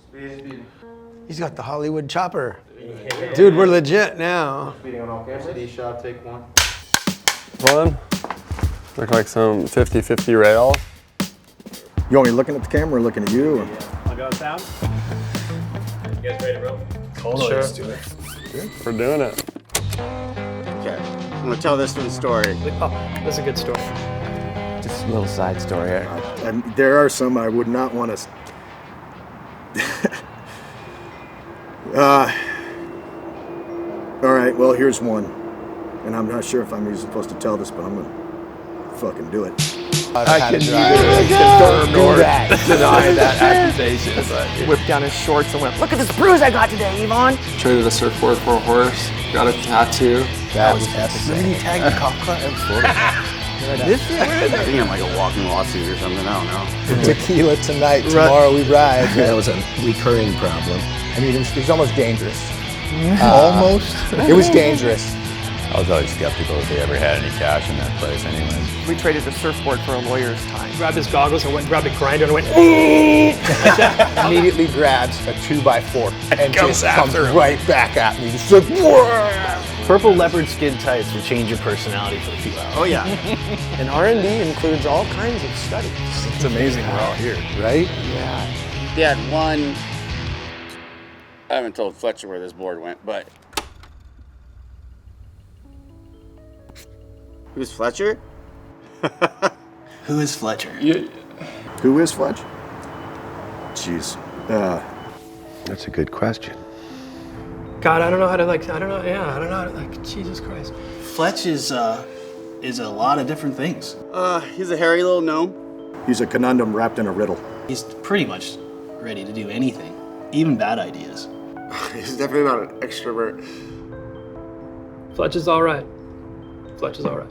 Speed. He's got the Hollywood chopper. Dude, we're legit now. Speeding on all cameras. FCD shot, take one. One. Look like some 50-50 rail. You want me looking at the camera or looking at you? Or? I'll go sound. You guys ready to roll? Totally. Let's do it. We're doing it. Okay, I'm gonna tell this one story. Oh, that's a good story. Just a little side story here. And there are some I would not want to. All right, well, here's one. And I'm not sure if I'm even supposed to tell this, but I'm gonna fucking do it. I can deny that accusation. Whipped down his shorts and went, "Look at this bruise I got today, Yvonne." Traded a surfboard for a horse. Got a tattoo. That was epic. When you tagged the cop car and I think I'm like a walking lawsuit or something, I don't know. Tequila tonight, tomorrow we ride. That was a recurring problem. I mean, it was almost dangerous. Almost? It was dangerous. I was always skeptical if they ever had any cash in that place anyways. We traded a surfboard for a lawyer's time. Grabbed his goggles and went and grabbed a grinder and went, Immediately grabs a 2x4 and just comes right back at me. Just like, Purple leopard skid tights will change your personality for a few hours. Oh yeah. and R&D includes all kinds of studies. It's amazing we're all here. Right? Yeah. They had one, I haven't told Fletcher where this board went, but. Who's Fletcher? Who is Fletcher? Who is Fletch? Jeez. That's a good question. God, I don't know how to I don't know how to Jesus Christ. Fletch is a lot of different things. He's a hairy little gnome. He's a conundrum wrapped in a riddle. He's pretty much ready to do anything, even bad ideas. He's definitely not an extrovert. Fletch is all right. Fletch is all right.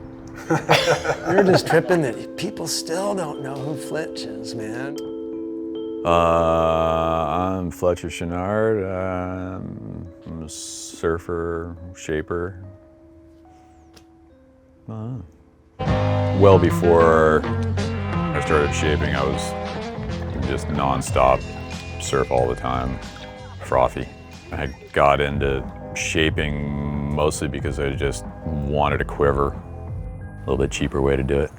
We're just tripping that people still don't know who Fletch is, man. I'm Fletcher Chouinard. I'm a surfer, shaper. Well before I started shaping, I was just nonstop surf all the time, frothy. I got into shaping mostly because I just wanted a quiver. A little bit cheaper way to do it.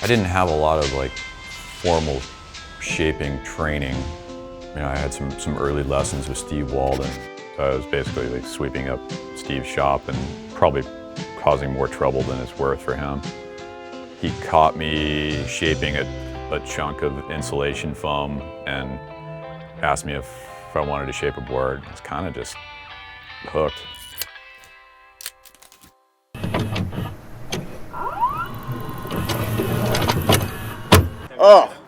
I didn't have a lot of formal shaping training. You know, I had some early lessons with Steve Walden. So I was basically sweeping up Steve's shop and probably causing more trouble than it's worth for him. He caught me shaping a chunk of insulation foam and asked me if I wanted to shape a board. I was kind of just hooked.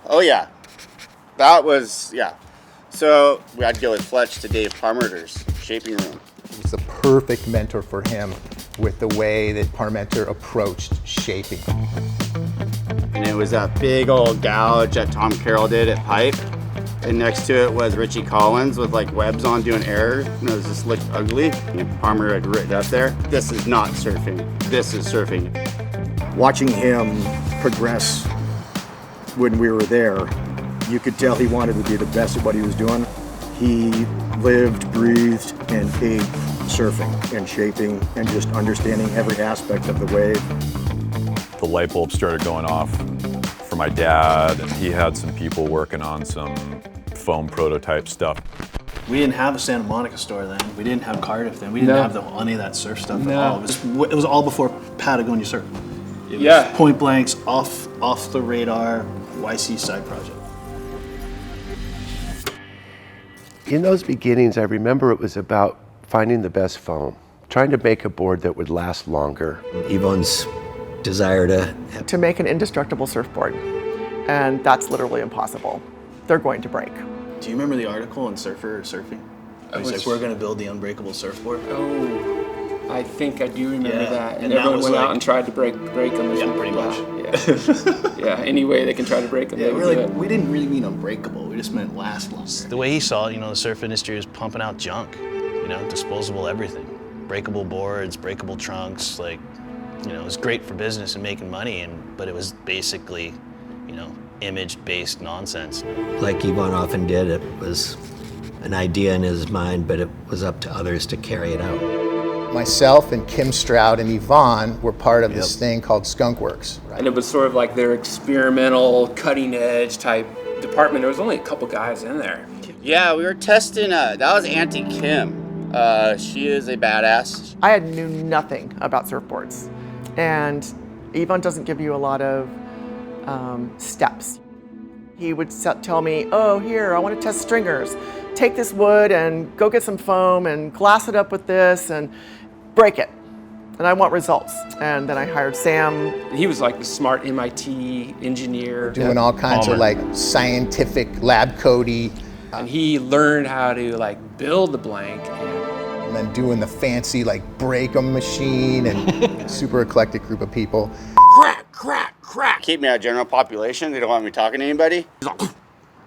Oh yeah. That was, yeah. So we had to go with Fletch to Dave Parmenter's shaping room. It was a perfect mentor for him with the way that Parmenter approached shaping. And it was that big old gouge that Tom Carroll did at Pipe. And next to it was Richie Collins with webs on doing air. And it just looked ugly. And Parmer had written up there, "This is not surfing. This is surfing." Watching him progress when we were there, you could tell he wanted to be the best at what he was doing. He lived, breathed, and ate surfing and shaping and just understanding every aspect of the wave. The light bulb started going off for my dad, and he had some people working on some foam prototype stuff. We didn't have a Santa Monica store then. We didn't have Cardiff then. We didn't have any of that surf stuff at all. It was all before Patagonia Surf. It was point blanks, off the radar, YC side project. In those beginnings, I remember it was about finding the best foam, trying to make a board that would last longer. Yvonne's desire To make an indestructible surfboard, and that's literally impossible. They're going to break. Do you remember the article in Surfer Surfing? It was we're going to build the unbreakable surfboard. Oh, I think I do remember that. And that everyone was went out and tried to break them. Yeah, pretty much. Yeah, any way they can try to break them, they would do it. We didn't really mean unbreakable. We just meant last long. The way he saw it, the surf industry was pumping out junk, disposable everything. Breakable boards, breakable trunks, You know, it was great for business and making money, but it was basically, you know, image-based nonsense. Like Yvonne often did, it was an idea in his mind, but it was up to others to carry it out. Myself and Kim Stroud and Yvonne were part of this thing called Skunk Works. Right? And it was sort of like their experimental, cutting-edge type department. There was only a couple guys in there. Yeah, we were testing, that was Auntie Kim. She is a badass. I knew nothing about surfboards. And Yvonne doesn't give you a lot of steps. He would tell me, oh, here, I want to test stringers. Take this wood and go get some foam and glass it up with this and break it. And I want results. And then I hired Sam. He was like the smart MIT engineer. Doing all kinds of like scientific lab codey. And he learned how to like build the blank. And then doing the fancy like break 'em machine and super eclectic group of people. Crack, crack, crack. Keep me out of general population. They don't want me talking to anybody.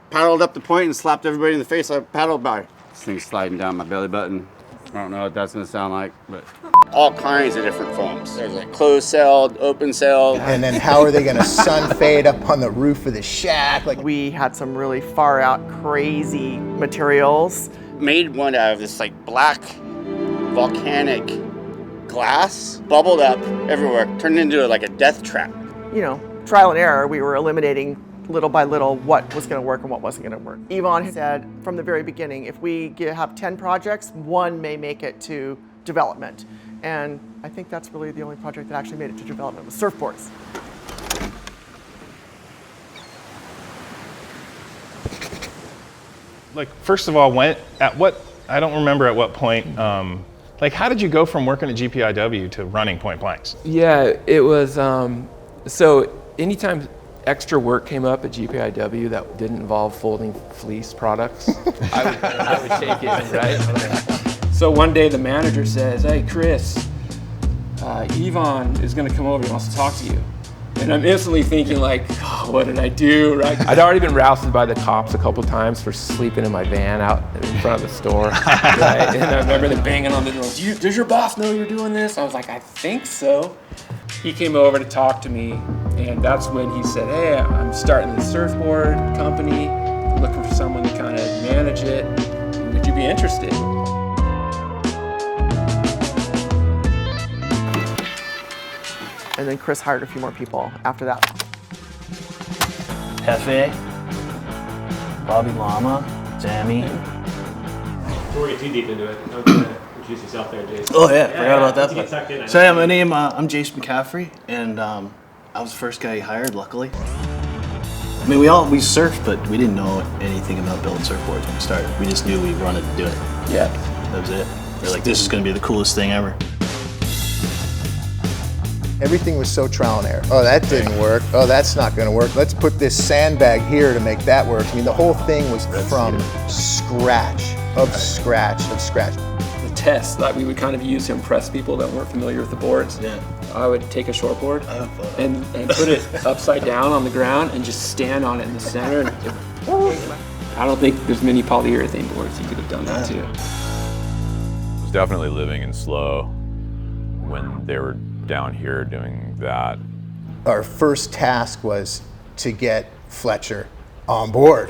Paddled up the point and slapped everybody in the face. I paddled by. This thing's sliding down my belly button. I don't know what that's gonna sound like, but all kinds of different foams. There's like closed-celled, open-celled. And then how are they gonna sun fade up on the roof of the shack? Like, we had some really far out, crazy materials. Made one out of this like black volcanic glass, bubbled up everywhere, turned into like a death trap. You know, trial and error, we were eliminating little by little what was going to work and what wasn't going to work. Yvonne said from the very beginning, if we have 10 projects, one may make it to development. And I think that's really the only project that actually made it to development was surfboards. Like, first of all, I don't remember at what point, like how did you go from working at GPIW to running point blanks? Yeah, it was, so anytime extra work came up at GPIW that didn't involve folding fleece products, I would take it, right? So one day the manager says, hey, Chris, Yvonne is gonna come over, he wants to talk to you. And I'm instantly thinking like, oh, what did I do, right? I'd already been rousted by the cops a couple times for sleeping in my van out in front of the store, right? And I remember them banging on the door, does your boss know you're doing this? I was like, I think so. He came over to talk to me, and that's when he said, hey, I'm starting this surfboard company, looking for someone to kind of manage it. Would you be interested? And then Chris hired a few more people after that. Hefe, Bobby Llama, Sammy. Before we get too deep into it, I was going to introduce yourself there, Jason. Oh yeah, forgot about that. You get sucked in, So yeah, my name, I'm Jason McCaffrey, and I was the first guy he hired, luckily. I mean, we surfed, but we didn't know anything about building surfboards when we started. We just knew we wanted to do it. Yeah. That was it. We're like, this is gonna be the coolest thing ever. everything was so trial and error. Oh, that didn't work. Oh, that's not going to work. Let's put this sandbag here to make that work. I mean, the whole thing was from scratch, of scratch. The test that we would kind of use to impress people that weren't familiar with the boards. Yeah. I would take a shortboard and put it upside down on the ground and just stand on it in the center. I don't think there's many polyurethane boards you could have done that too. It was definitely living in slow when they were down here doing that. Our first task was to get Fletcher on board.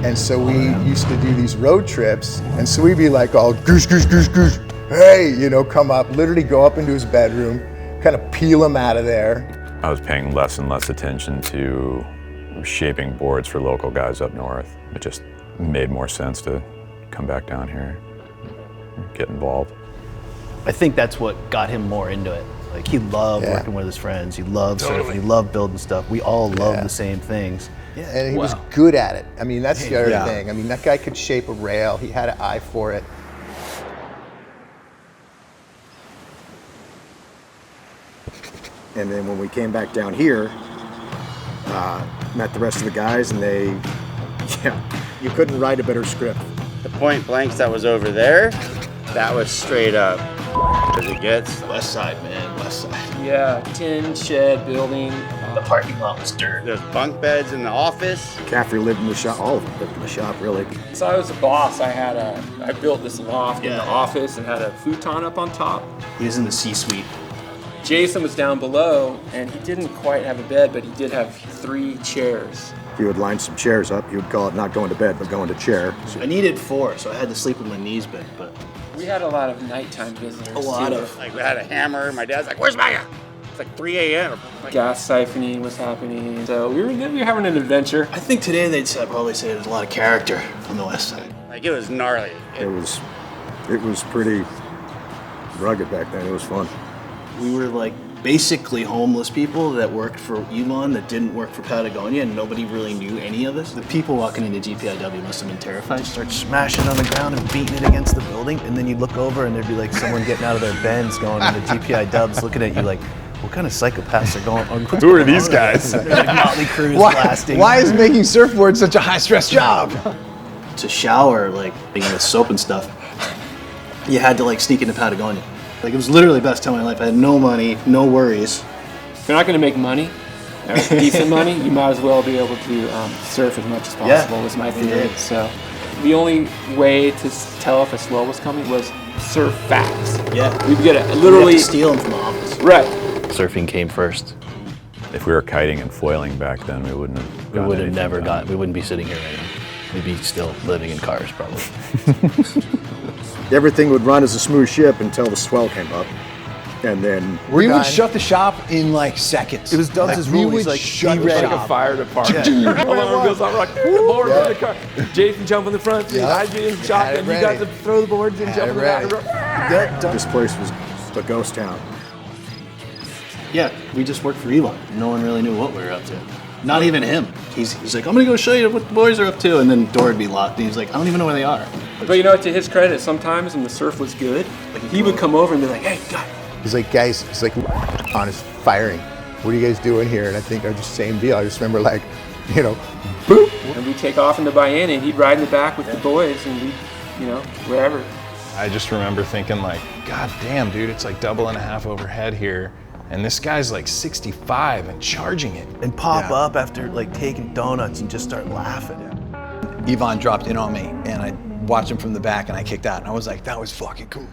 And so we used to do these road trips, and so we'd be like all goose, goose, goose, goose, hey, you know, come up, literally go up into his bedroom, kind of peel him out of there. I was paying less and less attention to shaping boards for local guys up north. It just made more sense to come back down here and get involved. I think that's what got him more into it. Like, he loved working with his friends, he loved surfing, he loved building stuff. We all loved the same things. Yeah, and he was good at it. I mean, that's the other thing. I mean, that guy could shape a rail. He had an eye for it. And then when we came back down here, met the rest of the guys, and you couldn't write a better script. The point blanks that was over there, that was straight up as it gets. West side, man, west side. Yeah, tin shed building. The parking lot was dirt. There's bunk beds in the office. Caffrey lived in the shop, all of them lived in the shop, really. So I was a boss. I built this loft in the office and had a futon up on top. He was in the C-suite. Jason was down below, and he didn't quite have a bed, but he did have 3 chairs. He would line some chairs up. He would call it not going to bed, but going to chair. I needed 4, so I had to sleep with my knees bent, but... We had a lot of nighttime visitors. A lot of. Like, we had a hammer. My dad's like, "Where's Maya?" It's like 3 a.m. Gas siphoning was happening, so we were having an adventure. I think today they'd probably say there's a lot of character on the west side. Like, it was gnarly. It was pretty rugged back then. It was fun. We were like basically homeless people that worked for Elon that didn't work for Patagonia, and nobody really knew any of us. The people walking into GPIW must have been terrified. Start smashing on the ground and beating it against the building, and then you look over and there'd be like someone getting out of their Benz going into GPIWs looking at you like, what kind of psychopaths are going on? Who are these guys? There's like Motley Crue's blasting. Why is making surfboards such a high-stress job? To shower, like with soap and stuff, you had to like sneak into Patagonia. Like, it was literally the best time of my life. I had no money, no worries. If you're not going to make money, or decent money, you might as well be able to surf as much as possible, was my theory. So the only way to tell if a swell was coming was surf fast. Yeah. We'd get it literally. Steal them from the office. Right. Surfing came first. If we were kiting and foiling back then, we wouldn't have We would have anything never done. we wouldn't be sitting here right now. We'd be still living in cars, probably. Everything would run as a smooth ship until the swell came up. And then We would shut the shop in like seconds. It was Dubs' We rule. would He's like, shut be the ready. Like a shop. fire department. Alarm goes off, we're like, board in the car. Jason jump in the front seat, I get in shotgun, you got to throw the boards and jump in the back. this place was a ghost town. Yeah, we just worked for Elon. No one really knew what we were up to. Not even him. He's like, I'm gonna go show you what the boys are up to, and then door would be locked, and he's like, I don't even know where they are. But you know, to his credit, sometimes when the surf was good, he would come over and be like, hey, guys. He's like, guys, it's like on is firing. What are you guys doing here? And I think I just same deal. I just remember like, you know, boop. And we'd take off into Baena, and he'd ride in the back with the boys, and we'd, wherever. I just remember thinking like, God damn, dude, it's like double and a half overhead here. And this guy's like 65 and charging it. And pop up after like taking donuts and just start laughing. Yvonne dropped in on me, and I watched him from the back, and I kicked out, and I was like, that was fucking cool.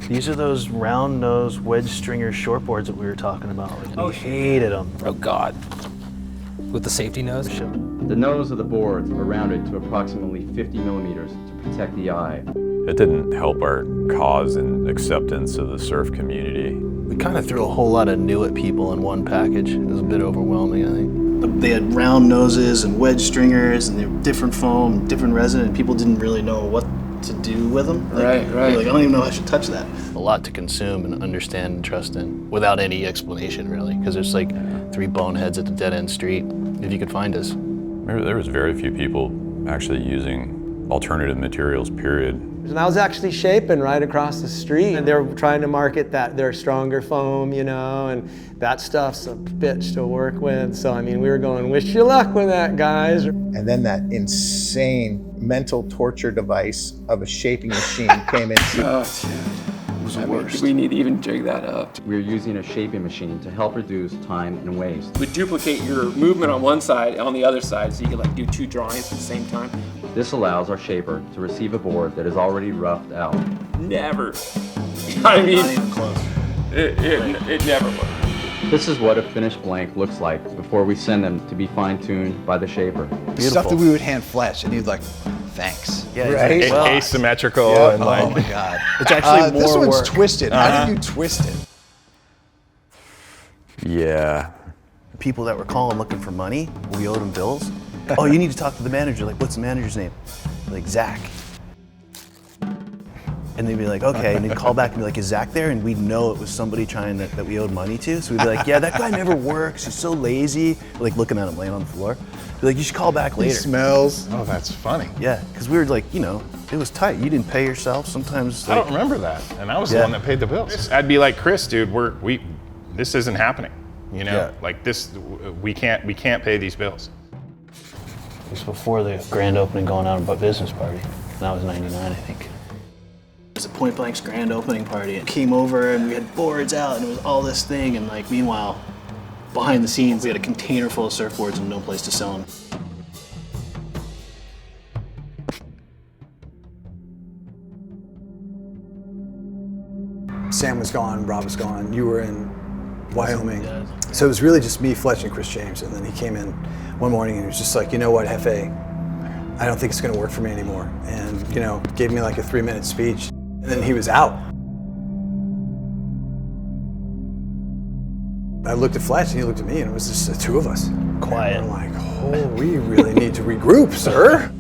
These are those round nose wedge stringer shortboards that we were talking about. We hated them. Oh God. With the safety nose? The nose of the boards are rounded to approximately 50 millimeters to protect the eye. It didn't help our cause and acceptance of the surf community. We kind of threw a whole lot of new at people in one package. It was a bit overwhelming, I think. They had round noses and wedge stringers, and they were different foam, different resin, and people didn't really know what to do with them. Right. Like, I don't even know if I should touch that. A lot to consume and understand and trust in without any explanation, really, because there's like 3 boneheads at the dead end street, if you could find us. There was very few people actually using alternative materials, period. And I was actually shaping right across the street, and they were trying to market that their stronger foam, and that stuff's a bitch to work with. So, I mean, we were going, wish you luck with that, guys. And then that insane mental torture device of a shaping machine came in. Oh, dude. It was the worst. We need to even jig that up. We're using a shaping machine to help reduce time and waste. We duplicate your movement on one side, on the other side, so you could like do 2 drawings at the same time. This allows our shaper to receive a board that is already roughed out. Never. I mean, Not even close. It never worked. This is what a finished blank looks like before we send them to be fine-tuned by the shaper. Stuff that we would hand Fletch, and he'd like, thanks. Yeah, Right? well, Asymmetrical and like. Oh my God. it's actually more This one's work. twisted. How did you twist it? Yeah. People that were calling looking for money, we owed them bills. Oh, you need to talk to the manager. Like, what's the manager's name? Like, Zach. And they'd be like, okay. And they'd call back and be like, is Zach there? And we'd know it was somebody trying that we owed money to. So we'd be like, yeah, that guy never works. He's so lazy. Like, looking at him laying on the floor. Be like, you should call back He later. smells. Oh, that's funny. Yeah, because we were like, it was tight. You didn't pay yourself. Sometimes, I like, don't remember that, and I was the Yeah. one that paid the bills. I'd be like, Chris, dude, this isn't happening. Yeah. Like this, we can't pay these bills. It was before the grand opening going out about business party. And that was 99, I think. It was a Point Blank's grand opening party. It came over and we had boards out and it was all this thing. And like, meanwhile, behind the scenes, we had a container full of surfboards and no place to sell them. Sam was gone, Rob was gone, you were in Wyoming. So it was really just me, Fletcher, and Chris James. And then he came in one morning and he was just like, you know what, Hefe, I don't think it's gonna work for me anymore. And, you know, gave me like a 3-minute speech. And then he was out. I looked at Fletch and he looked at me and it was just the two of us. Quiet. And we're like, oh, we really need to regroup, sir.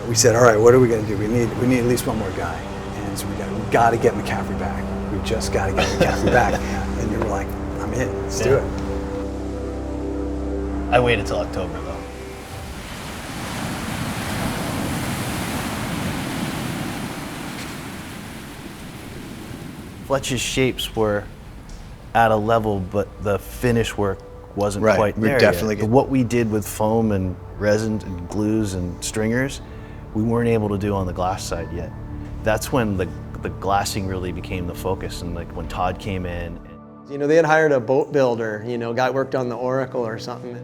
We said, all right, what are we gonna do? We need at least one more guy. And so we got to get McCaffrey back. We just got to get McCaffrey back. And you were like, I'm in, let's do it. I waited till October though. Fletcher's shapes were at a level, but the finish work wasn't Right, quite we're there definitely yet. What we did with foam and resin and glues and stringers, we weren't able to do on the glass side yet. That's when the glassing really became the focus, and like when Todd came in. You know, they had hired a boat builder, you know, guy worked on the Oracle or something.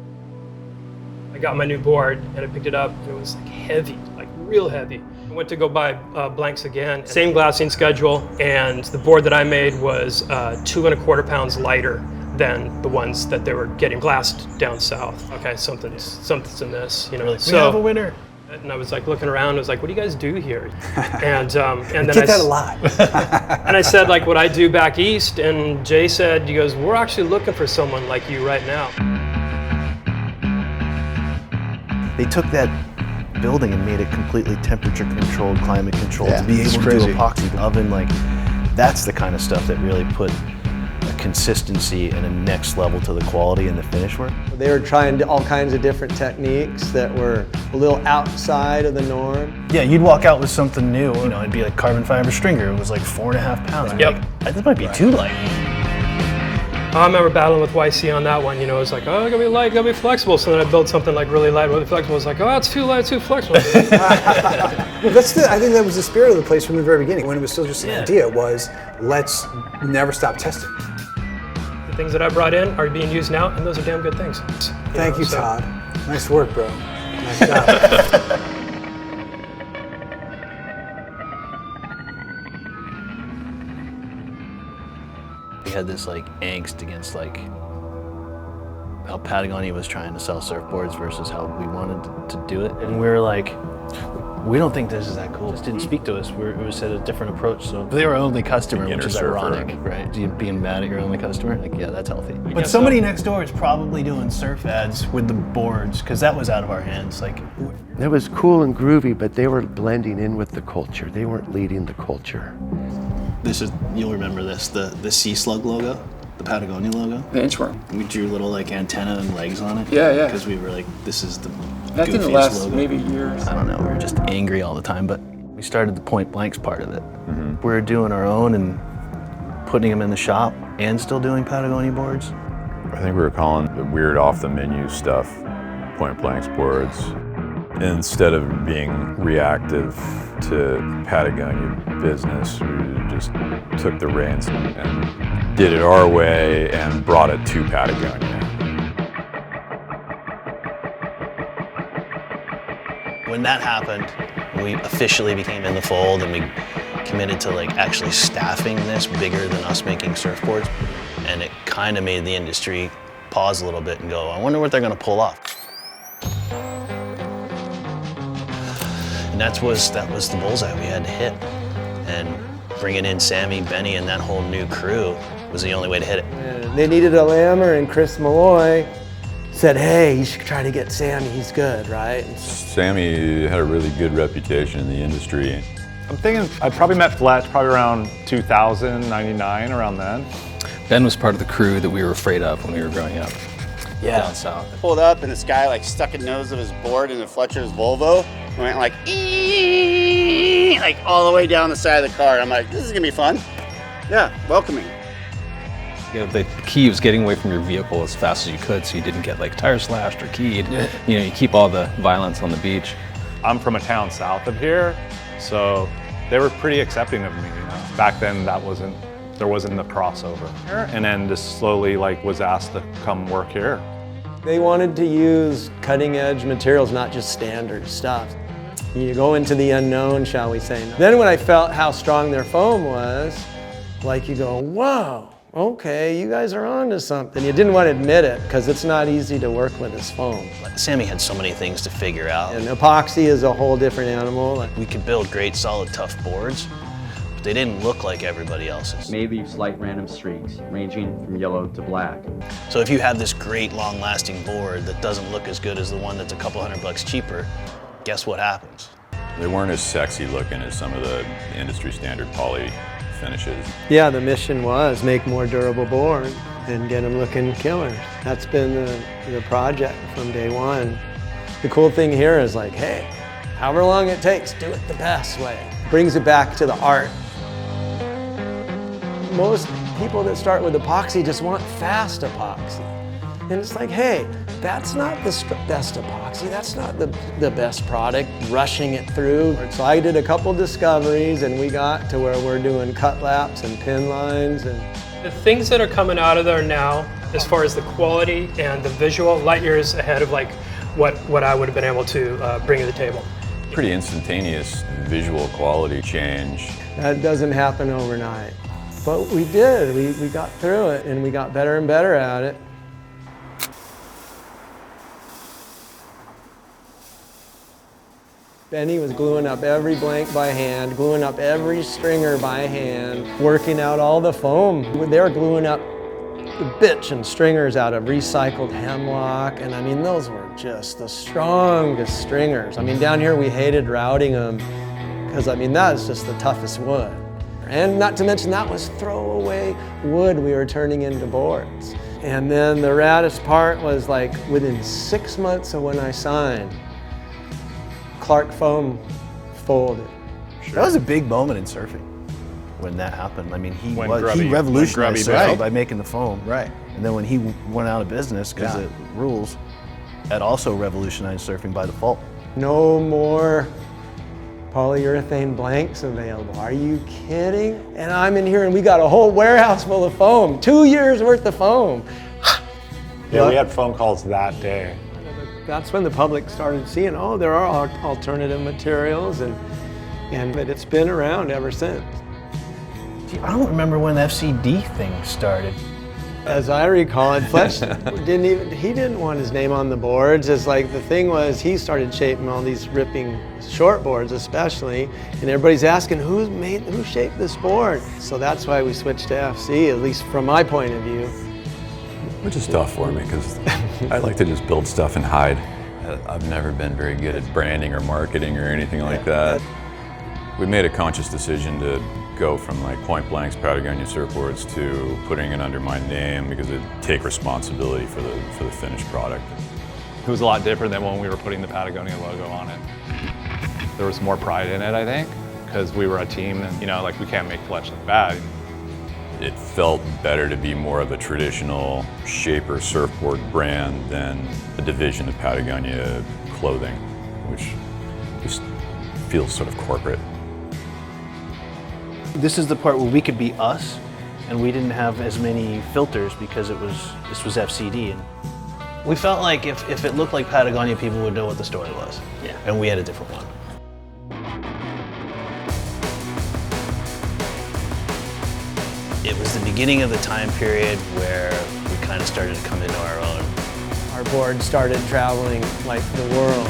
I got my new board and I picked it up and it was like heavy, like real heavy. I went to go buy blanks again, same glassing schedule, and the board that I made was 2 1/4 pounds lighter than the ones that they were getting glassed down south. Okay, something's amiss, you know. Like, we have a winner. And I was like looking around, I was like, what do you guys do here? And then Get that a lot. And I said like what I do back east, and Jay said, he goes, we're actually looking for someone like you right now. They took that building and made it completely temperature controlled, climate controlled, Yeah, to be it's able to crazy. do epoxy oven. Like, that's the kind of stuff that really put a consistency and a next level to the quality and the finish work. They were trying all kinds of different techniques that were a little outside of the norm. Yeah, you'd walk out with something new, you know, it'd be like carbon fiber stringer. It was like 4.5 pounds. Yep. Like, this might be too light. I remember battling with YC on that one, you know, it was like, oh, it gotta be light, gotta be flexible. So then I built something like really light, really flexible. It's like, oh, it's too light, too flexible. Well, I think that was the spirit of the place from the very beginning. When it was still just an idea, was let's never stop testing. The things that I brought in are being used now, and those are damn good things. Thank you, so- Todd. Nice work, bro. Nice job. We had this like angst against like how Patagonia was trying to sell surfboards versus how we wanted to do it. And we were like, we don't think this is that cool. It just didn't speak to us. We had a different approach. So they were our only customer, which is ironic, right? Being mad at your only customer, like, yeah, that's healthy. But somebody next door is probably doing surf ads with the boards, because that was out of our hands. Like, It was cool and groovy, but they were blending in with the culture. They weren't leading the culture. This is, you'll remember this, the Sea Slug logo, the Patagonia logo. The inchworm. We drew little like antenna and legs on it. Yeah, yeah. Because we were like, this is the That didn't goofiest last logo. maybe years. I don't know, we were just angry all the time, but we started the point blanks part of it. We were doing our own and putting them in the shop and still doing Patagonia boards. I think we were calling the weird off the menu stuff point blanks boards. Instead of being reactive to Patagonia business, we just took the reins and did it our way and brought it to Patagonia. When that happened, we officially became in the fold and we committed to like actually staffing this bigger than us making surfboards. And it kind of made the industry pause a little bit and go, I wonder what they're gonna pull off. And that was the bullseye we had to hit. And bringing in Sammy, Benny, and that whole new crew was the only way to hit it. And they needed a lammer, and Chris Malloy said, hey, you should try to get Sammy, he's good, right? Sammy had a really good reputation in the industry. I'm thinking I probably met Fletch probably around 2000, 99, around then. Ben was part of the crew that we were afraid of when we were growing up. Yeah. Down south. I pulled up and this guy like stuck a nose of his board into Fletcher's Volvo and went like, "Ee!" like all the way down the side of the car. I'm like, this is gonna be fun. Yeah, welcoming. You know, the key was getting away from your vehicle as fast as you could so you didn't get like tire slashed or keyed. You know, you keep all the violence on the beach. I'm from a town south of here, so they were pretty accepting of me. You know? Back then, there wasn't the crossover. And then just slowly like was asked to come work here. They wanted to use cutting edge materials, not just standard stuff. You go into the unknown, shall we say. Then when I felt how strong their foam was, like you go, whoa, okay, you guys are onto something. You didn't want to admit it because it's not easy to work with this foam. Sammy had so many things to figure out. And epoxy is a whole different animal. We could build great, solid, tough boards, but they didn't look like everybody else's. May leave slight random streaks, ranging from yellow to black. So if you have this great, long-lasting board that doesn't look as good as the one that's a couple $100 cheaper, guess what happens? They weren't as sexy looking as some of the industry standard poly finishes. Yeah, the mission was make more durable board and get them looking killer. That's been the project from day one. The cool thing here is like, hey, however long it takes, do it the best way. Brings it back to the art. Most people that start with epoxy just want fast epoxy. And it's like, hey, that's not the best epoxy, that's not the best product, rushing it through. So I did a couple discoveries and we got to where we're doing cut laps and pin lines. And the things that are coming out of there now, as far as the quality and the visual, light years ahead of like what I would have been able to bring to the table. Pretty instantaneous visual quality change. That doesn't happen overnight. But we did, we got through it and we got better and better at it. Benny was gluing up every blank by hand, gluing up every stringer by hand, working out all the foam. They were gluing up the bitch and stringers out of recycled hemlock, and I mean, those were just the strongest stringers. I mean, down here we hated routing them, because I mean, that is just the toughest wood. And not to mention, that was throwaway wood we were turning into boards. And then the raddest part was like, within 6 months of when I signed, Clark Foam folded. That was a big moment in surfing when that happened. I mean, he Grubby revolutionized surfing back. by making the foam. Right. And then when he went out of business because of rules, that also revolutionized surfing by default. No more polyurethane blanks available. Are you kidding? And I'm in here and we got a whole warehouse full of foam, 2 years worth of foam. Yeah, we had phone calls that day. That's when the public started seeing, oh, there are alternative materials, and but it's been around ever since. I don't remember when the FCD thing started. As I recall it, Fletch didn't want his name on the boards. It's like the thing was, he started shaping all these ripping short boards especially, and everybody's asking, who shaped this board? So that's why we switched to FC, at least from my point of view. Which is tough for me because I like to just build stuff and hide. I've never been very good at branding or marketing or anything like that. We made a conscious decision to go from like point blanks Patagonia surfboards to putting it under my name because it'd take responsibility for the finished product. It was a lot different than when we were putting the Patagonia logo on it. There was more pride in it, I think, because we were a team and, you know, like we can't make Fletch look bad. It felt better to be more of a traditional shaper surfboard brand than a division of Patagonia clothing, which just feels sort of corporate. This is the part where we could be us, and we didn't have as many filters because this was FCD. And we felt like if it looked like Patagonia, people would know what the story was. Yeah. And we had a different one. It was the beginning of the time period where we kind of started to come into our own. Our board started traveling like the world.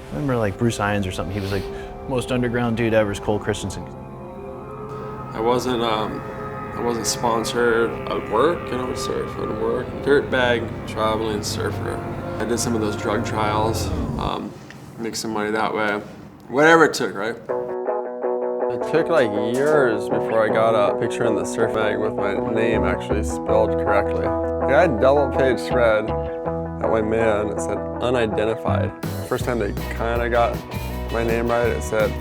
I remember like Bruce Irons or something, he was like, most underground dude ever is Kohl Christensen. I wasn't sponsored. I would work and I would surf. I would work. Dirtbag, traveling surfer. I did some of those drug trials, make some money that way. Whatever it took, right? It took like years before I got a picture in the surf mag with my name actually spelled correctly. I had double page spread. got my mail and it said unidentified. First time they kind of got my name right, it said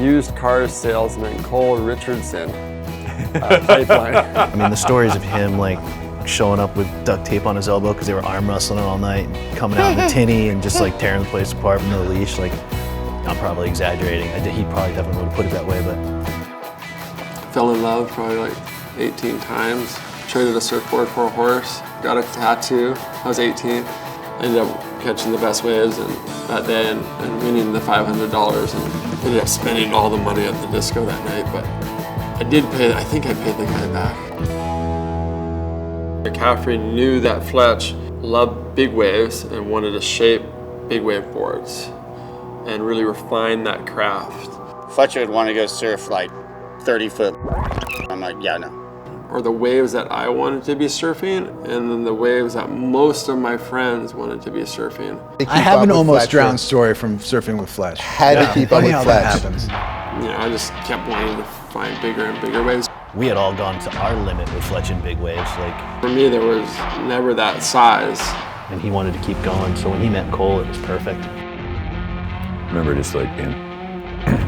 used car salesman Kohl Richardson. Pipeline. I mean, the stories of him like showing up with duct tape on his elbow because they were arm wrestling all night, and coming out in the tinny and just like tearing the place apart with no leash. Like, I'm probably exaggerating. He probably definitely would have put it that way, but. Fell in love probably like 18 times. Traded a surfboard for a horse. Got a tattoo. I was 18. Ended up catching the best waves that day and winning the $500 and ended up spending all the money at the disco that night. But I did pay. I think I paid the guy back. McCaffrey knew that Fletch loved big waves and wanted to shape big wave boards and really refine that craft. Fletcher would want to go surf like 30 foot. I'm like, yeah, no. Or the waves that I wanted to be surfing, and then the waves that most of my friends wanted to be surfing. I have an almost drowned story from surfing with Fletch. Had to keep up with how Fletch. that happens. You know, I just kept wanting to find bigger and bigger waves. We had all gone to our limit with Fletch and big waves. Like, for me, there was never that size. And he wanted to keep going, so when he met Kohl, it was perfect. I remember just like being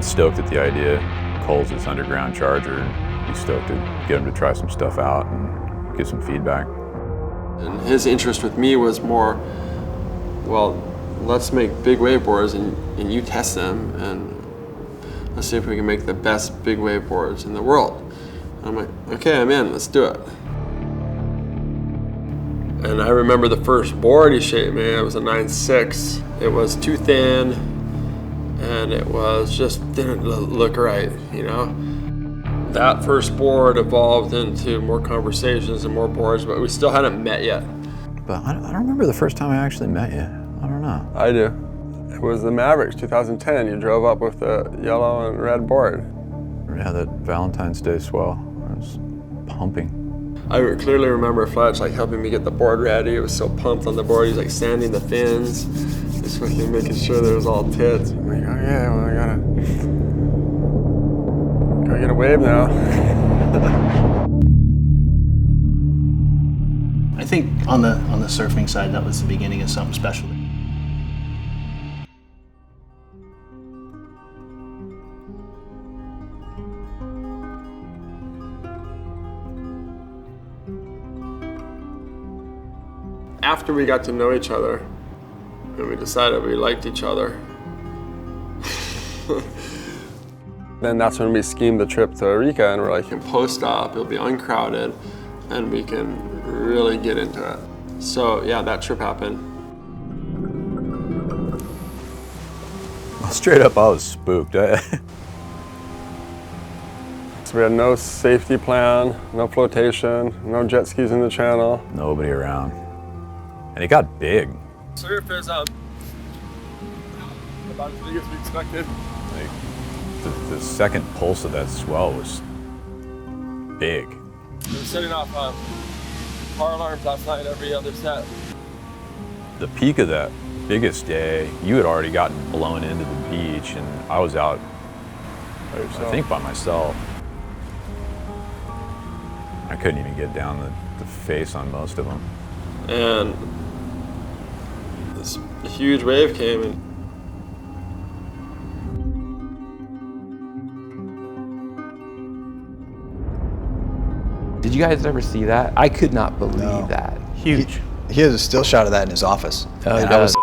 stoked at the idea. Kohl's this underground charger, and he's stoked to get him to try some stuff out and get some feedback. And his interest with me was more, well, let's make big wave boards and you test them, and let's see if we can make the best big wave boards in the world. And I'm like, okay, I'm in, let's do it. And I remember the first board he shaped me, it was a 9.6. It was too thin, and it was just didn't look right, you know? That first board evolved into more conversations and more boards, but we still hadn't met yet. But I don't remember the first time I actually met you. I don't know. I do. It was the Mavericks 2010. You drove up with the yellow and red board. Yeah, that Valentine's Day swell. I was pumping. I clearly remember Fletch like helping me get the board ready. He was so pumped on the board. He's like sanding the fins, just quickly making sure there was all tits. I'm like, oh yeah, well, I gotta get a wave now. I think on the surfing side, that was the beginning of something special. After we got to know each other, and we decided we liked each other, then that's when we schemed the trip to Arica, and we're like, in post-op, it'll be uncrowded, and we can really get into it. So yeah, that trip happened. Well, straight up, I was spooked. So we had no safety plan, no flotation, no jet skis in the channel. Nobody around. And it got big. Surf is about as big as we expected. Like, the second pulse of that swell was big. We were setting off car alarms last night every other set. The peak of that biggest day, you had already gotten blown into the beach, and I was out, I think, by myself. I couldn't even get down the face on most of them. And this huge wave came and Did you guys ever see that? I could not believe that. Huge. He has a still shot of that in his office. Oh, he does.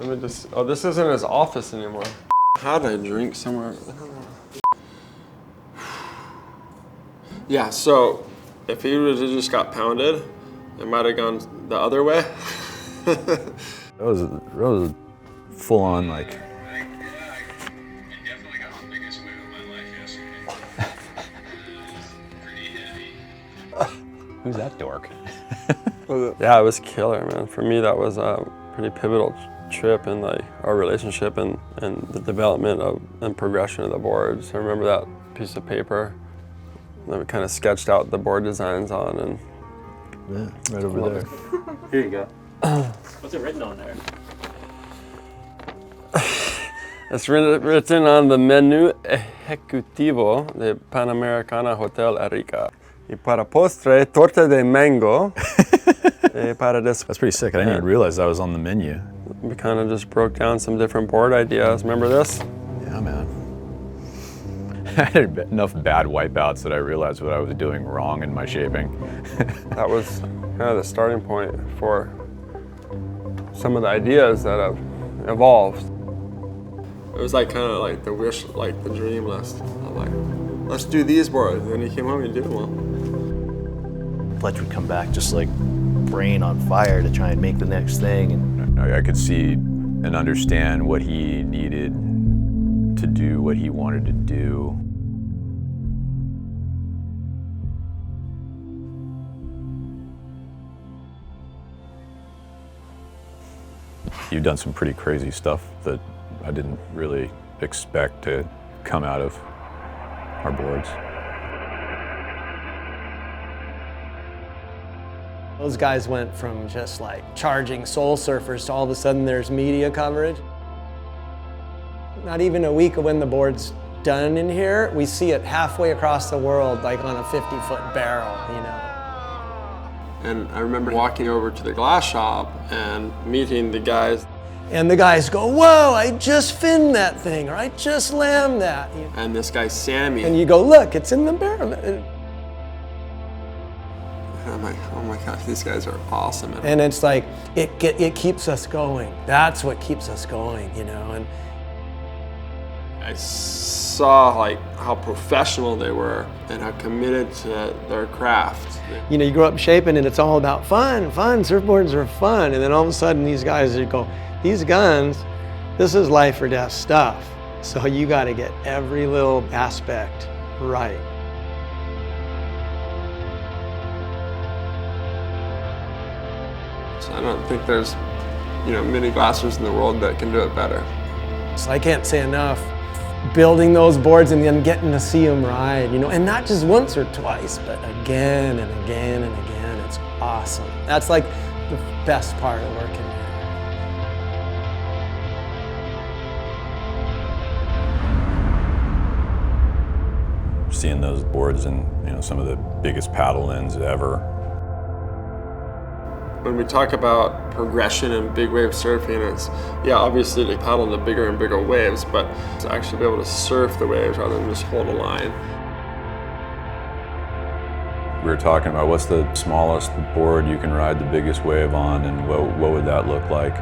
let me just, oh, this isn't his office anymore. How did I drink somewhere? Yeah, so if he would have just got pounded, it might have gone the other way. That was a full-on, like, who's that dork? Yeah, it was killer, man. For me, that was a pretty pivotal trip in like our relationship and the development of and progression of the boards. I remember that piece of paper that we kind of sketched out the board designs on, and yeah, right over there. Here you go. What's it written on there? It's written on the menu ejecutivo de Panamericana Hotel Arica. Y para postre, torta de mango. That's pretty sick. I didn't even realize that was on the menu. We kind of just broke down some different board ideas. Remember this? Yeah, man. I had enough bad wipeouts that I realized what I was doing wrong in my shaping. That was kind of the starting point for some of the ideas that have evolved. It was like kind of like the wish, like the dream list. I'm like, let's do these boards. And then he came home and did them. Fletcher would come back just like brain on fire to try and make the next thing. And I could see and understand what he needed to do, what he wanted to do. You've done some pretty crazy stuff that I didn't really expect to come out of our boards. Those guys went from just like charging soul surfers to all of a sudden there's media coverage. Not even a week of when the board's done in here, we see it halfway across the world, like on a 50-foot barrel, you know. And I remember walking over to the glass shop and meeting the guys. And the guys go, whoa, I just finned that thing, or I just lammed that. And this guy, Sammy. And you go, look, it's in the barrel. And I'm like, oh my gosh, these guys are awesome. And it's like, it keeps us going. That's what keeps us going, you know. And I saw like how professional they were and how committed to their craft. You know, you grow up shaping and it's all about fun, surfboards are fun. And then all of a sudden these guys go, these guns, this is life or death stuff. So you gotta get every little aspect right. So I don't think there's, many glassers in the world that can do it better. So I can't say enough. Building those boards and then getting to see them ride, and not just once or twice, but again and again and again. It's awesome. That's like the best part of working here. Seeing those boards in some of the biggest paddle ends ever. When we talk about progression and big wave surfing, it's, obviously to paddle the bigger and bigger waves, but to actually be able to surf the waves rather than just hold a line. We were talking about what's the smallest board you can ride the biggest wave on, and what would that look like?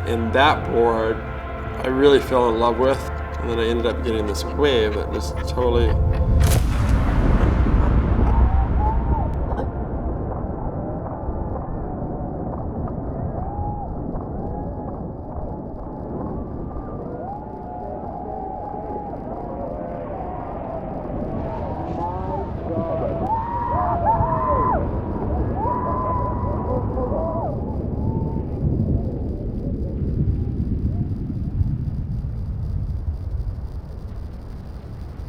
And that board, I really fell in love with, and then I ended up getting this wave that was totally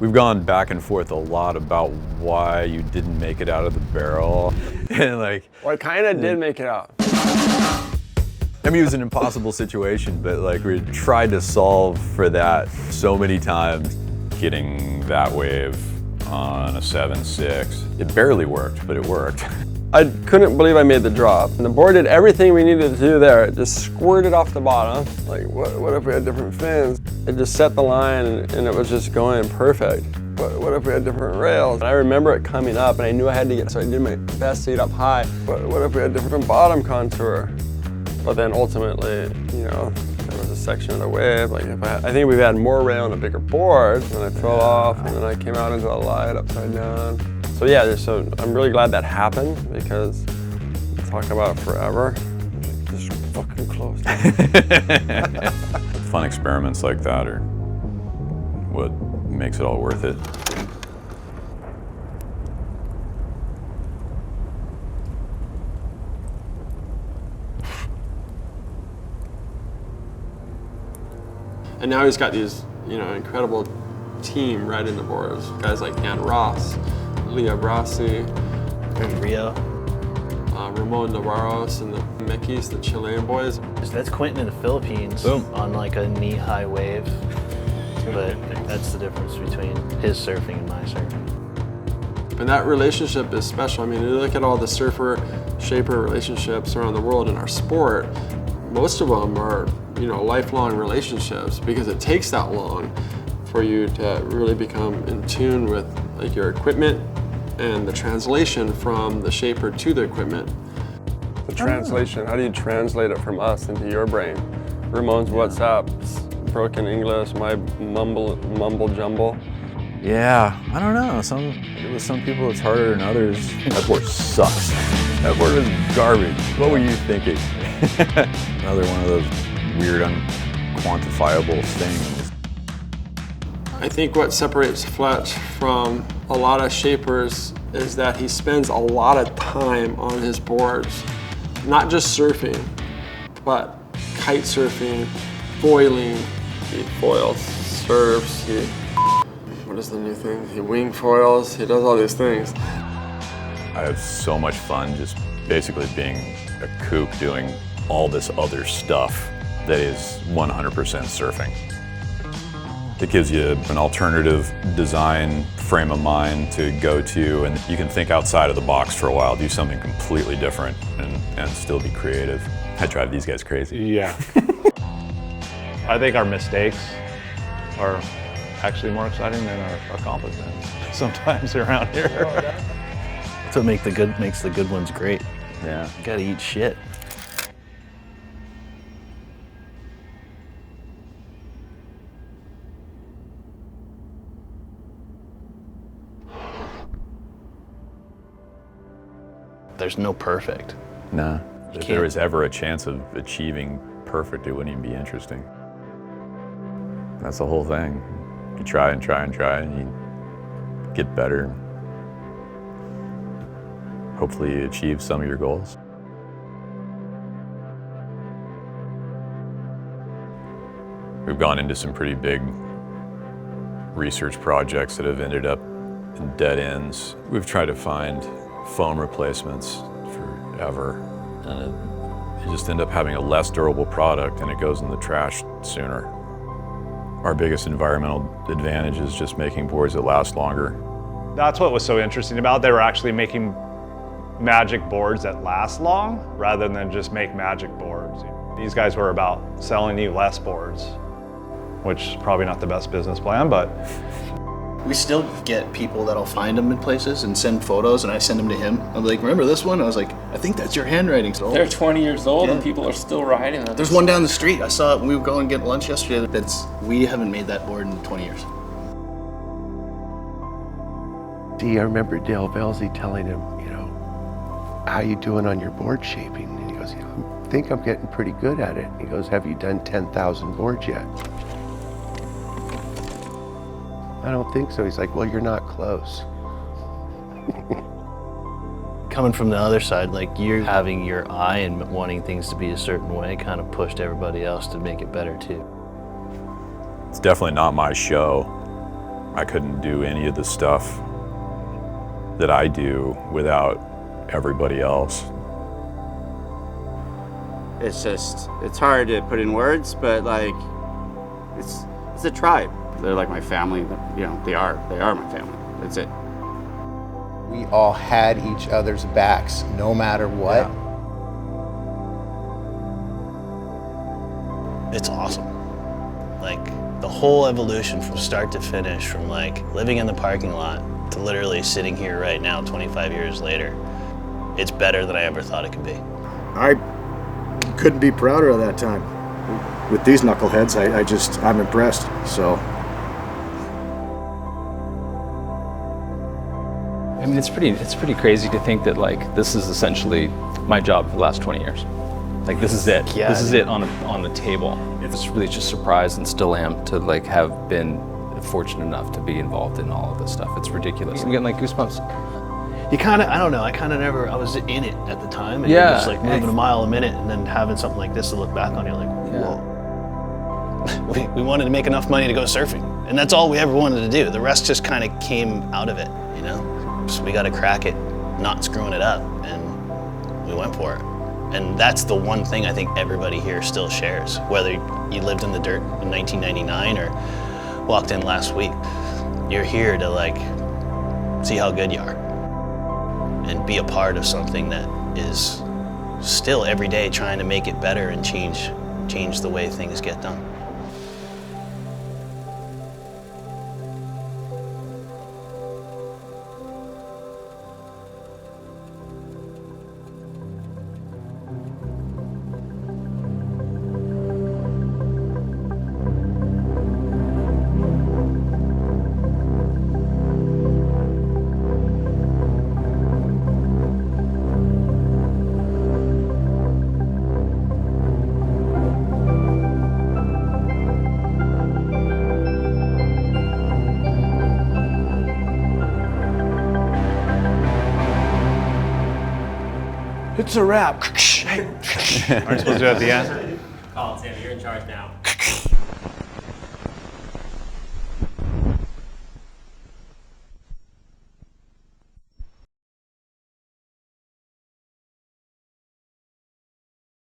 We've gone back and forth a lot about why you didn't make it out of the barrel. And well, I kind of did make it out. I mean, it was an impossible situation, but we tried to solve for that so many times. Getting that wave on a 7.6, it barely worked, but it worked. I couldn't believe I made the drop. And the board did everything we needed to do there. It just squirted off the bottom. Like, what if we had different fins? It just set the line and it was just going perfect. What if we had different rails? And I remember it coming up and I knew I had to get, so I did my best to get up high. What if we had different bottom contour? But then ultimately, there was a section of the wave. I think if we had more rail and a bigger board, then I fell off and then I came out into the light upside down. So yeah, I'm really glad that happened because talk about forever. Just fucking close. Fun experiments like that are what makes it all worth it. And now he's got these, incredible team riding the boards. Guys like Dan Ross, Leah Brasi, Rio, Ramon Navarros, and the Mekis, the Chilean boys. That's Quentin in the Philippines. Boom. On a knee-high wave. But that's the difference between his surfing and my surfing. And that relationship is special. I mean, you look at all the surfer-shaper relationships around the world in our sport, most of them are, you know, lifelong relationships because it takes that long for you to really become in tune with like your equipment and the translation from the shaper to the equipment. The translation, how do you translate it from us into your brain? Ramon's WhatsApp's broken English, my mumble jumble. Yeah, I don't know. With some people it's harder than others. That board sucks. That board is garbage. What were you thinking? Another one of those weird, unquantifiable things. I think what separates Fletch from a lot of shapers is that he spends a lot of time on his boards. Not just surfing, but kite surfing, foiling. He foils, surfs, what is the new thing? He wing foils, he does all these things. I have so much fun just basically being a kook doing all this other stuff that is 100% surfing. It gives you an alternative design frame of mind to go to, and you can think outside of the box for a while, do something completely different and still be creative. I drive these guys crazy. Yeah. I think our mistakes are actually more exciting than our accomplishments sometimes around here. That's what makes the good ones great. Yeah. You gotta eat shit. There's no perfect. Nah. If there was ever a chance of achieving perfect, it wouldn't even be interesting. That's the whole thing. You try and try and try, and you get better. Hopefully you achieve some of your goals. We've gone into some pretty big research projects that have ended up in dead ends. We've tried to find foam replacements forever, and you just end up having a less durable product and it goes in the trash sooner. Our biggest environmental advantage is just making boards that last longer. That's what was so interesting about it. They were actually making magic boards that last long rather than just make magic boards. These guys were about selling you less boards, which is probably not the best business plan, but. We still get people that'll find them in places and send photos, and I send them to him. I'm like, remember this one? I was like, I think that's your handwriting. So They're 20 years old and people are still riding them. There's one down the street. I saw it when we were going to get lunch yesterday. We haven't made that board in 20 years. I remember Dale Velzy telling him, you know, how you doing on your board shaping? And he goes, I think I'm getting pretty good at it. He goes, have you done 10,000 boards yet? I don't think so. He's like, well, you're not close. Coming from the other side, like you're having your eye and wanting things to be a certain way kind of pushed everybody else to make it better too. It's definitely not my show. I couldn't do any of the stuff that I do without everybody else. It's hard to put in words, but like, it's a tribe. They're like my family, you know, they are my family, that's it. We all had each other's backs, no matter what. Yeah. It's awesome. Like the whole evolution from start to finish, from like living in the parking lot to literally sitting here right now 25 years later, it's better than I ever thought it could be. I couldn't be prouder of that time. With these knuckleheads, I'm impressed, so. I mean, it's pretty crazy to think that like this is essentially my job for the last 20 years. Like this is it. Yeah, this is it on the table. It's really just surprised and still am to like have been fortunate enough to be involved in all of this stuff. It's ridiculous. I'm getting like goosebumps. You kind of, I don't know, I was in it at the time, and you're just like moving a mile a minute, and then having something like this to look back on, you're like, whoa. We wanted to make enough money to go surfing, and that's all we ever wanted to do. The rest just kind of came out of it, you know? So we got to crack it, not screwing it up, and we went for it. And that's the one thing I think everybody here still shares, whether you lived in the dirt in 1999 or walked in last week. You're here to like see how good you are. and be a part of something that is still every day trying to make it better and change the way things get done. It's a wrap. Aren't you supposed to do it at the end? Call it, Sam. You're in charge now.